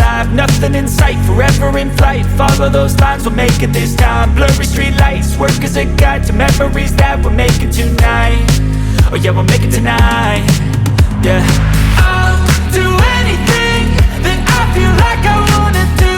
alive, nothing in sight, forever in flight. Follow those lines, we'll make it this time. Blurry street lights, work as a guide to memories that we're making tonight. Oh yeah, we'll make it tonight. Yeah, I'll do anything that I feel like I wanna do.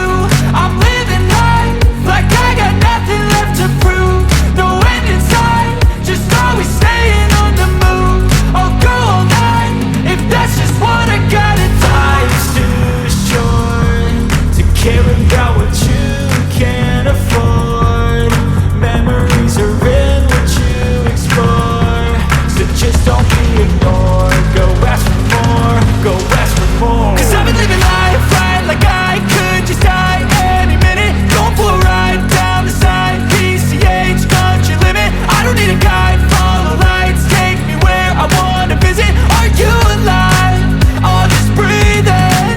I'm living life like I got nothing left to prove. No end in sight, just always staying on the move. I'll go all night if that's just what I gotta do. Life's too short to care about what you can't afford. Memories are in what you explore, so just don't be ignored. Go ask for more, go ask for more. Cause I've been living life right like I could just die any minute. Going for a ride down the side, PCH, country limit. I don't need a guide, follow lights, take me where I wanna visit. Are you alive? I'll just breathe in.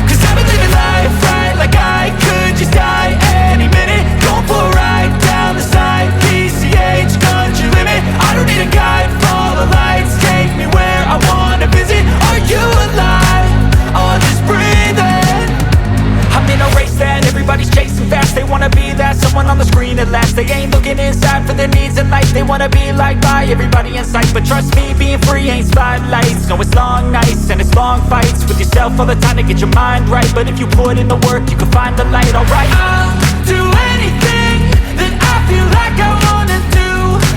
Cause I've been living life right like I could just die any minute. Going for a ride down the side, PCH, country limit. I don't need a guide, follow lights, take me where I wanna visit. Are you alive? I'll just breathe in. I'm in a race that everybody's chasing fast. They wanna be that someone on the screen at last. They ain't looking inside for their needs in life. They wanna be liked by everybody in sight. But trust me, being free ain't spotlights. No, it's long nights and it's long fights with yourself all the time to get your mind right. But if you put in the work, you can find the light, alright. I'll do anything that I feel like I wanna do.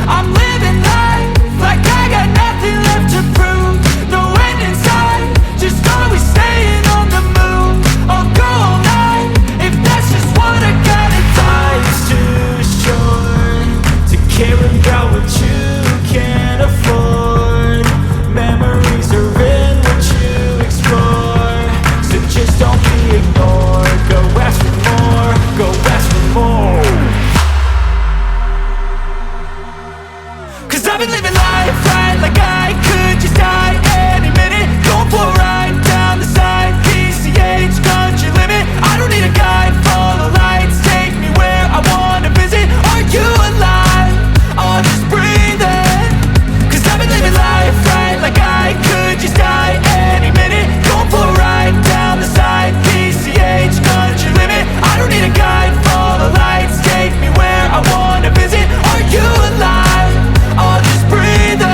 I'm living life like I got nothing left to prove. No end in sight, just always staying on the move. I'll go all night if that's just what I gotta do. Life's too short to care about what you can't afford. Memories are in what you explore, so just don't be ignored. Go ask for more, go ask for more. Cause I've been living life right like I could just die any minute. Going for a ride down the side, PCH, country limit. I don't need a guide, follow lights, take me where I wanna visit. Are you alive? I'll just breathe in. Cause I've been living life right like I could just die any minute. Going for a ride down the side, PCH, country limit. I don't need a guide, follow lights, take me where I wanna visit. Are you alive? I'll just breathe in.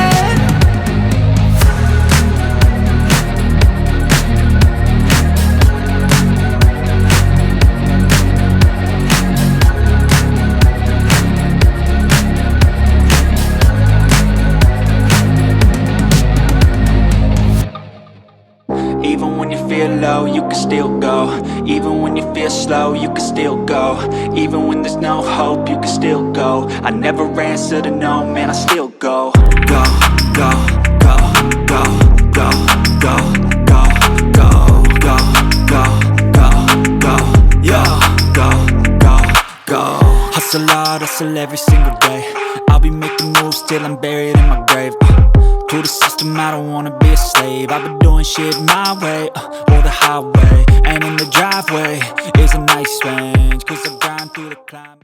Even when you feel low, you can still go. Even when you feel slow, you can still go. Even when there's no hope, you can still go. I never answer to no, man, I still go. Go, go, go, go, go, go, go, go, go, go, go, go, yo, go, go, go. Hustle hard, hustle every single day. I'll be making moves till I'm buried in my grave. To the system, I don't wanna be a slave. I've been doing shit my way, or the highway. And in the driveway is a nice range, cause I grind through the climb.